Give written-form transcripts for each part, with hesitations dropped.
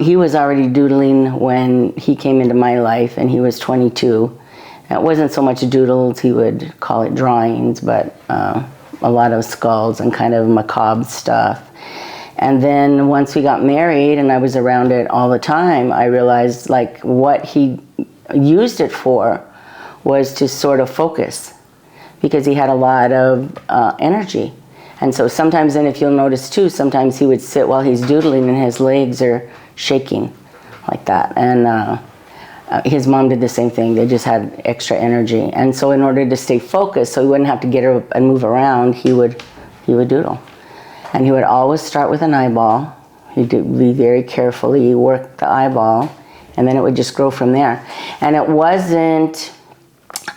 He was already doodling when he came into my life, and he was 22. It wasn't so much doodles, he would call it drawings, but a lot of skulls and kind of macabre stuff. And then once we got married and I was around it all the time, I realized like what he used it for was to sort of focus, because he had a lot of energy. And so sometimes, and if you'll notice too, sometimes he would sit while he's doodling and his legs are shaking like that. And his mom did the same thing. They just had extra energy. And so in order to stay focused, so he wouldn't have to get up and move around, he would doodle. And he would always start with an eyeball. He'd be very carefully work the eyeball, and then it would just grow from there. And it wasn't,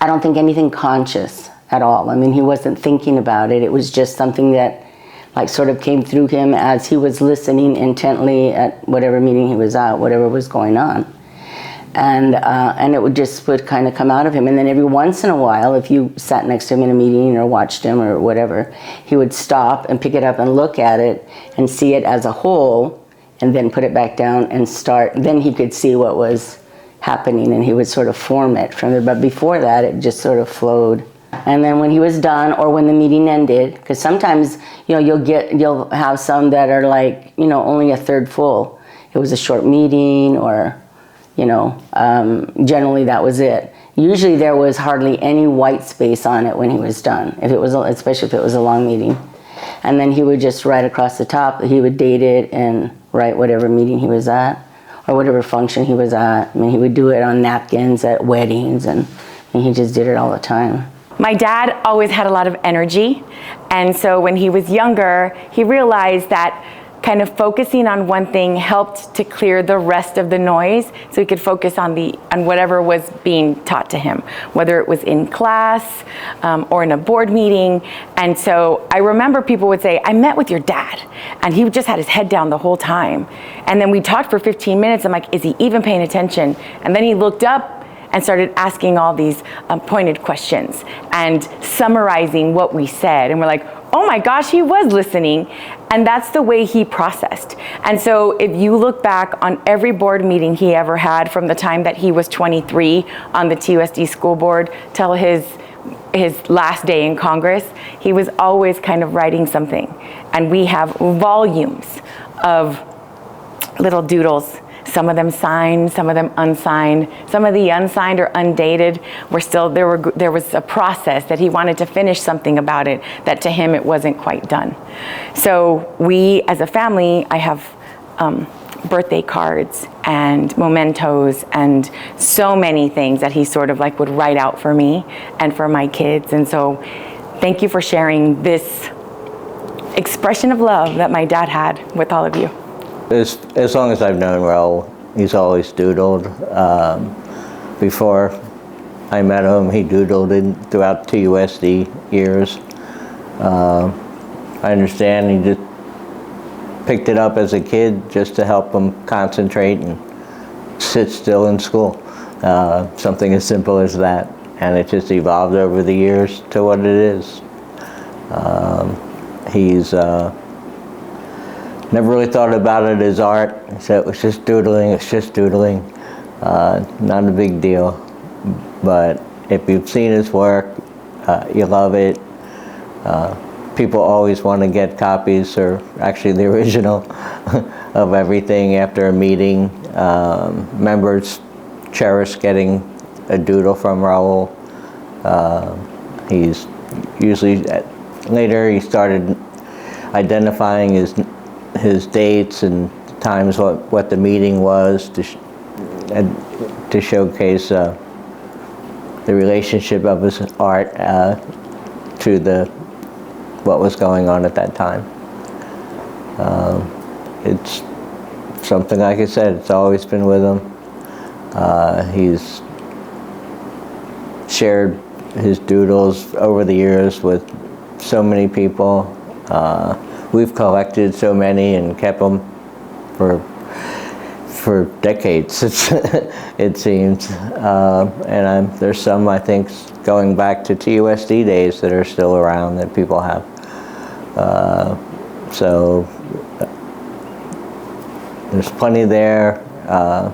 I don't think, anything conscious at all. I mean, he wasn't thinking about it. It was just something that like sort of came through him as he was listening intently at whatever meeting he was at, whatever was going on. And it would kind of come out of him. And then every once in a while, if you sat next to him in a meeting or watched him or whatever, he would stop and pick it up and look at it and see it as a whole, and then put it back down and start. Then he could see what was happening, and he would sort of form it from there. But before that, it just sort of flowed. And then when he was done, or when the meeting ended, because sometimes, you know, you'll have some that are like, you know, only a third full. It was a short meeting, or you know, generally that was it. Usually there was hardly any white space on it when he was done, if it was, especially if it was a long meeting. And then he would just write across the top, he would date it and write whatever meeting he was at, or whatever function he was at. I mean, he would do it on napkins at weddings, and he just did it all the time. My dad always had a lot of energy, and so when he was younger, he realized that kind of focusing on one thing helped to clear the rest of the noise, so he could focus on whatever was being taught to him, whether it was in class or in a board meeting. And so I remember people would say, I met with your dad, and he just had his head down the whole time. And then we talked for 15 minutes. I'm like, is he even paying attention? And then he looked up and started asking all these pointed questions and summarizing what we said. And we're like, oh my gosh, he was listening. And that's the way he processed. And so if you look back on every board meeting he ever had from the time that he was 23 on the TUSD school board till his last day in Congress, he was always kind of writing something. And we have volumes of little doodles, some of them signed, some of them unsigned. Some of the unsigned or undated were still, there was a process that he wanted to finish something about it, that to him it wasn't quite done. So we, as a family, I have birthday cards and mementos and so many things that he sort of like would write out for me and for my kids. And so thank you for sharing this expression of love that my dad had with all of you. As long as I've known Raul, he's always doodled. Before I met him, he doodled throughout TUSD years. I understand he just picked it up as a kid just to help him concentrate and sit still in school. Something as simple as that. And it just evolved over the years to what it is. He's never really thought about it as art. So it was just doodling, it's just doodling. Not a big deal. But if you've seen his work, you love it. People always want to get copies, or actually the original, of everything after a meeting. Members cherish getting a doodle from Raul. He's usually, later he started identifying his dates and times what the meeting was to showcase the relationship of his art to what was going on at that time. It's something, like I said, it's always been with him. He's shared his doodles over the years with so many people. We've collected so many and kept them for decades, it seems. And there's some, I think, going back to TUSD days that are still around that people have. So there's plenty there. I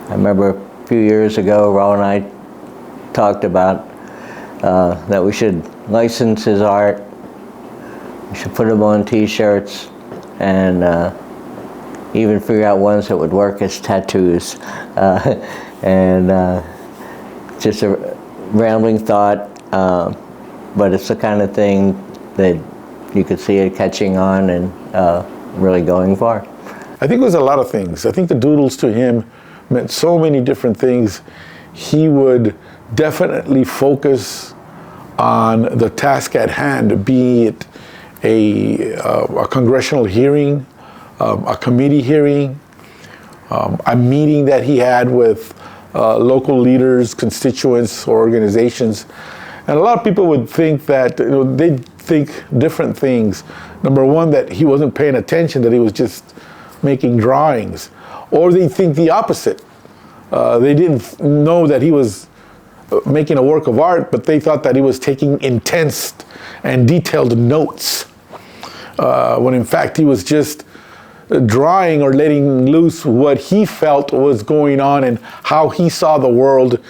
remember a few years ago, Raul and I talked about that we should license his art. We should put them on t-shirts and even figure out ones that would work as tattoos. Just a rambling thought, but it's the kind of thing that you could see it catching on and really going far. I think it was a lot of things. I think the doodles to him meant so many different things. He would definitely focus on the task at hand, be it a congressional hearing, a committee hearing, a meeting that he had with local leaders, constituents, or organizations. And a lot of people would think that, they'd think different things. Number one, that he wasn't paying attention, that he was just making drawings. Or they think the opposite. They didn't know that he was making a work of art, but they thought that he was taking intense and detailed notes, when in fact he was just drawing or letting loose what he felt was going on and how he saw the world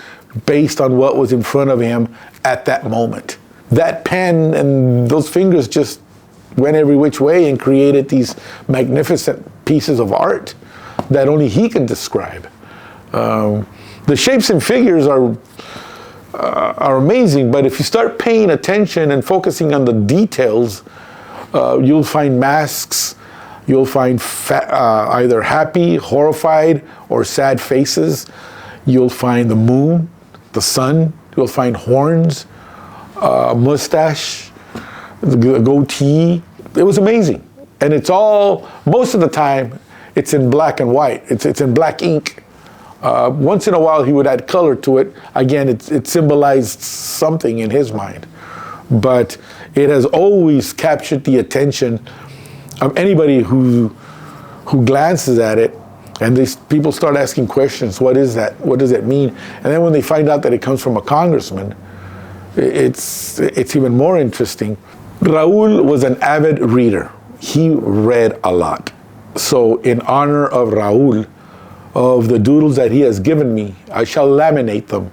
based on what was in front of him at that moment. That pen and those fingers just went every which way and created these magnificent pieces of art that only he can describe. The shapes and figures are amazing, but if you start paying attention and focusing on the details, you'll find masks, you'll find either happy, horrified, or sad faces. You'll find the moon, the sun, you'll find horns, mustache, the goatee. It was amazing. And it's all, most of the time, it's in black and white. It's in black ink. Once in a while, he would add color to it. Again, it symbolized something in his mind. But it has always captured the attention of anybody who glances at it, and these people start asking questions. What is that? What does it mean? And then when they find out that it comes from a congressman, it's even more interesting. Raul was an avid reader. He read a lot. So in honor of Raul, of the doodles that he has given me, I shall laminate them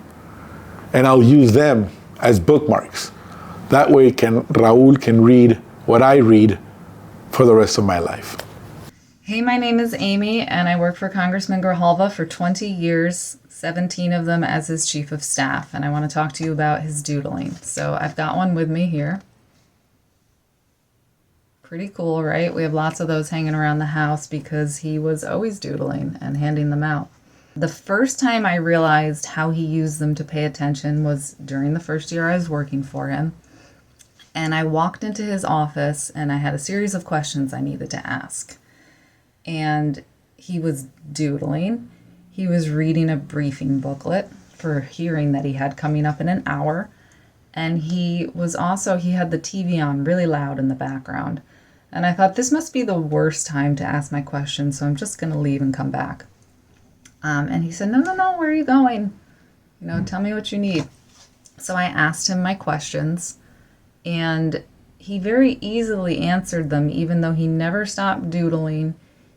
and I'll use them as bookmarks. That way Raul can read what I read for the rest of my life. Hey, my name is Amy, and I worked for Congressman Grijalva for 20 years, 17 of them as his chief of staff, and I want to talk to you about his doodling. So I've got one with me here. Pretty cool, right? We have lots of those hanging around the house because he was always doodling and handing them out. The first time I realized how he used them to pay attention was during the first year I was working for him. And I walked into his office and I had a series of questions I needed to ask. And he was doodling. He was reading a briefing booklet for a hearing that he had coming up in an hour. And he had the TV on really loud in the background. And I thought, this must be the worst time to ask my questions, so I'm just going to leave and come back. And he said, no, where are you going? Tell me what you need. So I asked him my questions, and he very easily answered them, even though he never stopped doodling.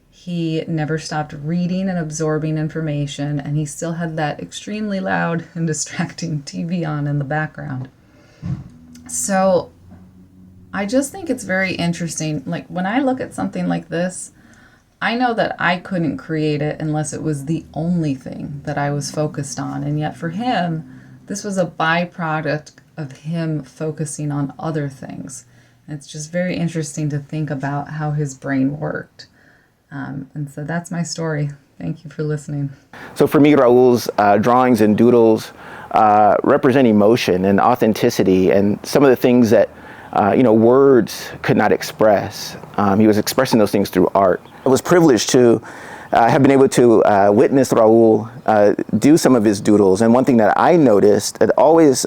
He never stopped reading and absorbing information, and he still had that extremely loud and distracting TV on in the background. So I just think it's very interesting. Like, when I look at something like this, I know that I couldn't create it unless it was the only thing that I was focused on. And yet for him, this was a byproduct of him focusing on other things. And it's just very interesting to think about how his brain worked. And so that's my story. Thank you for listening. So for me, Raul's drawings and doodles represent emotion and authenticity and some of the things that words could not express. He was expressing those things through art. I was privileged to have been able to witness Raul do some of his doodles. And one thing that I noticed that always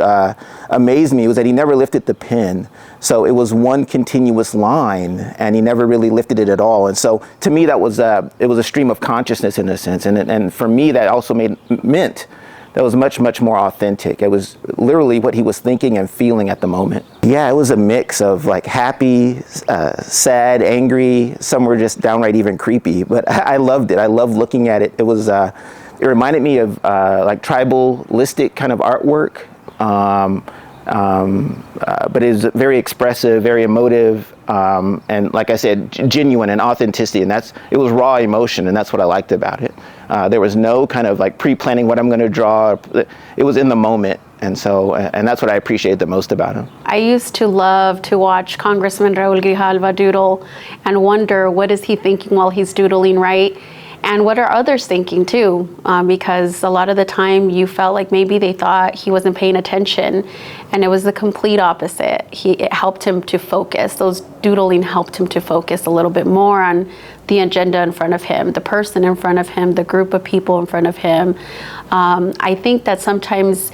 amazed me was that he never lifted the pen. So it was one continuous line, and he never really lifted it at all. And so to me, that was it was a stream of consciousness in a sense. And for me, that also meant much more authentic. It was literally what he was thinking and feeling at the moment. Yeah, it was a mix of like happy, sad, angry. Some were just downright even creepy, but I loved it. I loved looking at it. It was, it reminded me of like tribalistic kind of artwork. But it was very expressive, very emotive, and like I said, genuine and authenticity, and it was raw emotion, and that's what I liked about it. There was no kind of like pre-planning what I'm going to draw. It was in the moment, and that's what I appreciate the most about him. I used to love to watch Congressman Raul Grijalva doodle and wonder, what is he thinking while he's doodling, right? And what are others thinking too? Because a lot of the time you felt like maybe they thought he wasn't paying attention, and it was the complete opposite. It helped him to focus. Those doodling helped him to focus a little bit more on the agenda in front of him, the person in front of him, the group of people in front of him. I think that sometimes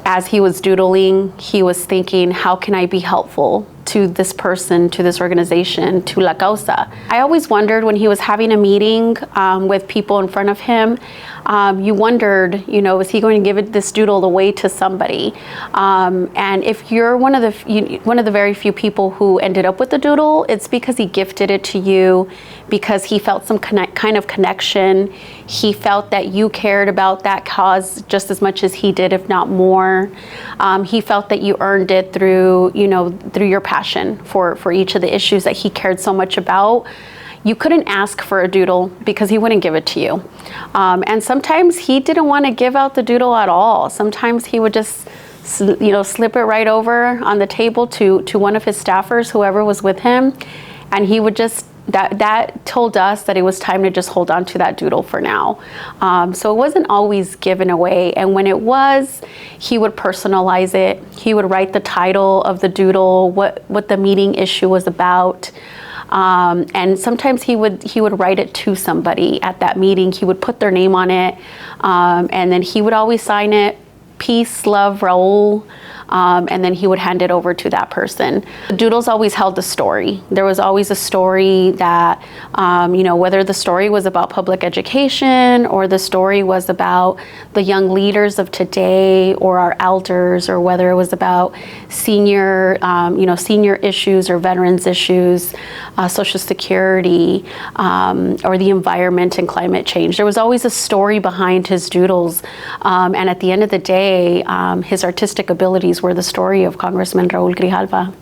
as he was doodling, he was thinking, how can I be helpful to this person, to this organization, to La Causa? I always wondered when he was having a meeting with people in front of him, you wondered, is he going to give this doodle away to somebody? And if you're one of the very few people who ended up with the doodle, it's because he gifted it to you, because he felt some kind of connection. He felt that you cared about that cause just as much as he did, if not more. He felt that you earned it through your passion for each of the issues that he cared so much about. You couldn't ask for a doodle because he wouldn't give it to you. And sometimes he didn't want to give out the doodle at all. Sometimes he would just slip it right over on the table to one of his staffers, whoever was with him, and he would just, that told us that it was time to just hold on to that doodle for now. So it wasn't always given away, and when it was, he would personalize it. He would write the title of the doodle, what the meeting issue was about. And sometimes he would write it to somebody at that meeting. He would put their name on it, and then he would always sign it, "Peace, love, Raul," and then he would hand it over to that person. The doodles always held a story. There was always a story that, whether the story was about public education or the story was about the young leaders of today or our elders, or whether it was about senior issues or veterans issues, Social Security, or the environment and climate change. There was always a story behind his doodles, and at the end of the day, his artistic abilities were the story of Congressman Raul Grijalva.